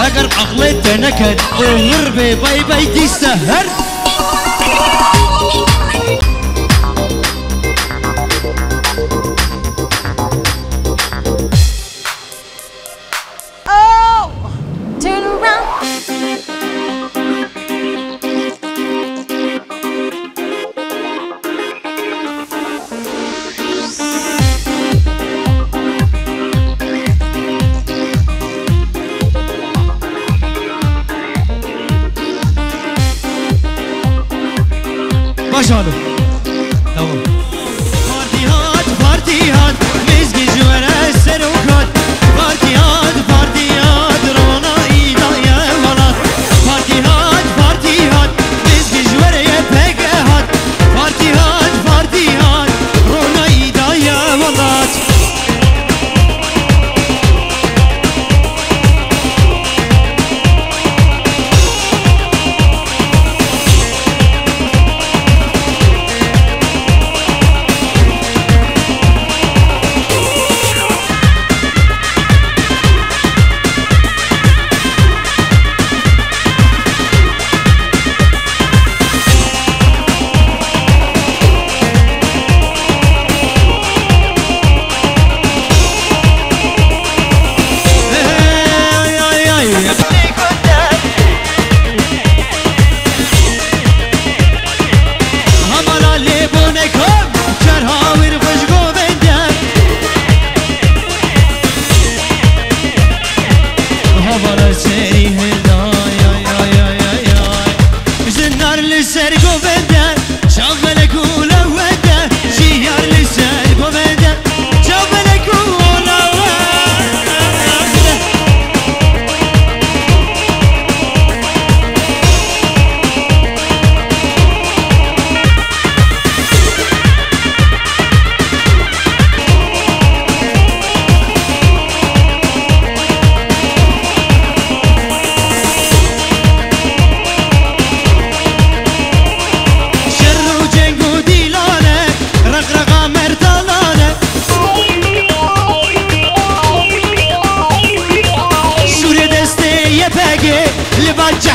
اگر عقلت نکن عمر به بای بای دی سهر Başarılı. Tamam. Partiyat, partiyat, mezgi jüvere serukat. Partiyat, partiyat, rona idaya valat. Partiyat, partiyat, mezgi jüvereye pegehat. Partiyat, partiyat, rona idaya valat.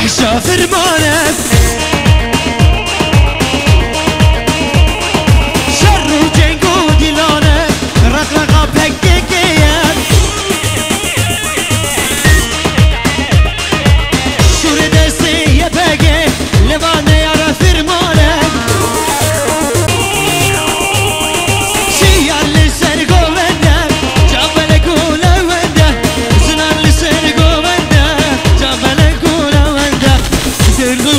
جحشة فرمانك شر وجنگ و دیلانك رقرقا پککیک شور دستی یه پگه لبانه یارا فرمانك شیار لسر گوونده جابل گولونده زنان لسر گوونده جابل گولونده Gül gül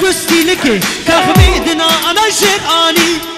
قستي لك كخميدنا أنا شرقاني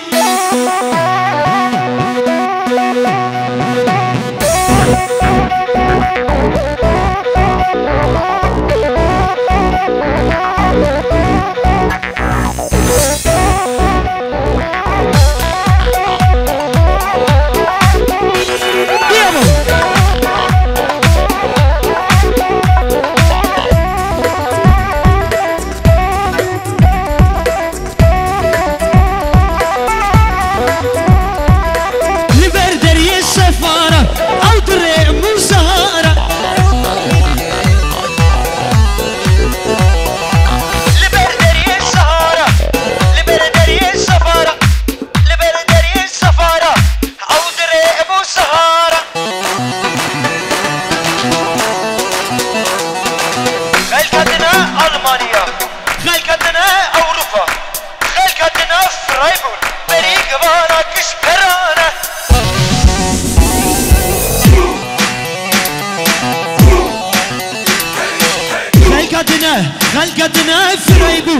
خلقتنا فريبو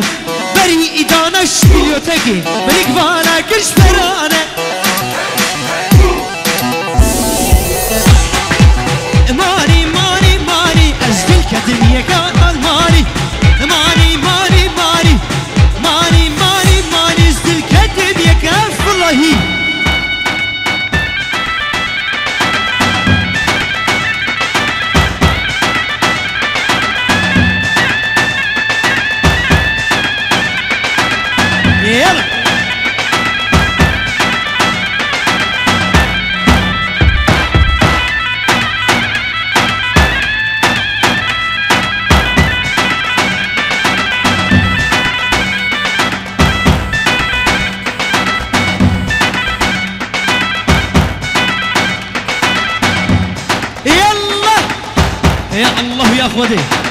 بري إدانا شبيوتكي بريك بانا كش برانا ماني ماني ماني أزدل كدنيا كان الماني ماني ماني ماني ماني ماني ماني أزدل كدنيا كان والله يلا يلا يا الله يا اخوتي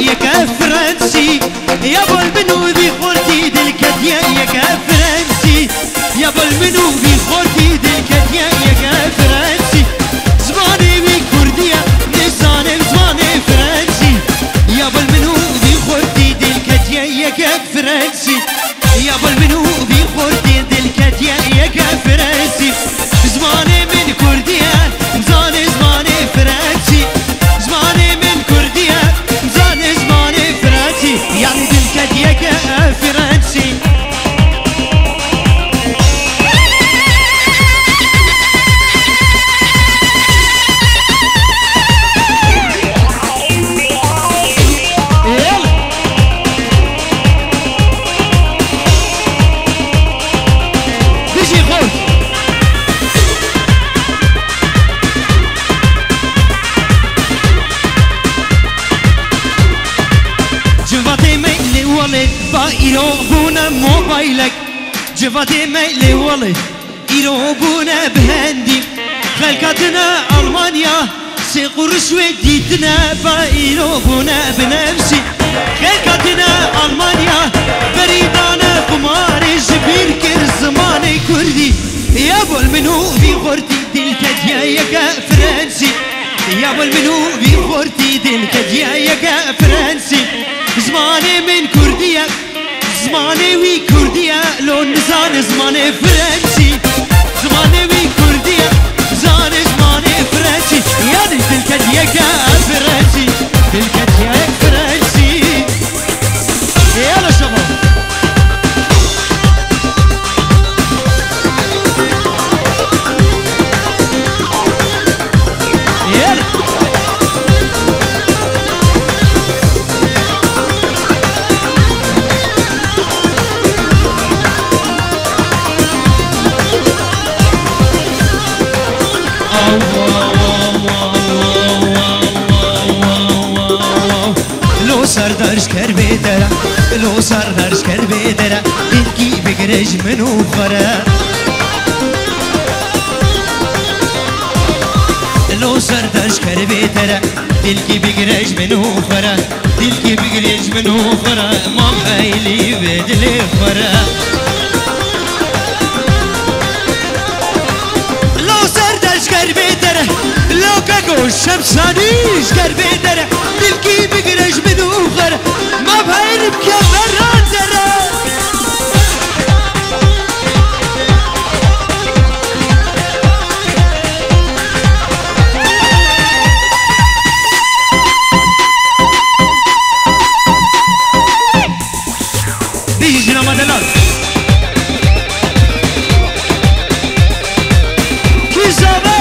يا كفرنسي يا بالمنو ذي خورتي دلكتيا يا كفرنسي يا بالمنو ذي خورتي دلكتيا يا كفرنسي زماني بكردية نساني زماني فرنسي يا بالمنو ذي خورتي دلكتيا يا كفرنسي يا بالمنو ذي خورتي دلكتيا يا كفرنسي زماني من كردية زاني زماني فرنسي زماني من كردية يعني بالكدية كفرنسي بيجي خوف جواتي ميلي ولد با إيروبونا موبايلك جواتي ميلي ولد إيروبونا بهندي خلقتنا ألمانيا سي قرش وديتنا با إيروبونا بنفسي خلقتنا ألمانيا بريدانا قماري جبير كر زماني كردي يا بول منو في غورتي دلكت يا فرنسي يا بول منو في خورتي دلك ديايا فرنسي زماني من كردية زماني وي كردية لو نزان زماني فرنسي زماني وي كردية زان زماني فرنسي يعني دلك ديايا فرنسي دلك ديايا فرنسي يلا شباب لو سردارش کر بیدره لو سردارش کر بیدره دلکی بگرش منو خره لو سردارش کر بیدره دلکی بگرش منو خره دلکی بگرش منو خره ما خیلی بدلی خره لو سردارش کر بیدره لو کگو شمسانیش کر بیدره دلکی بگرش منو خره ما بهرب که بران دره بیجنا مدلال کی زابه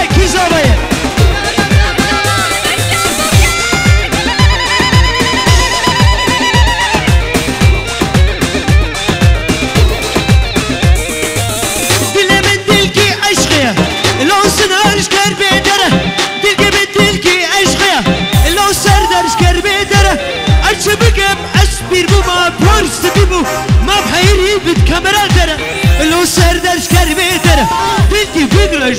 ما بحيري بتكاميرا ترى لو سردرش كربي ترى بنتي بقرش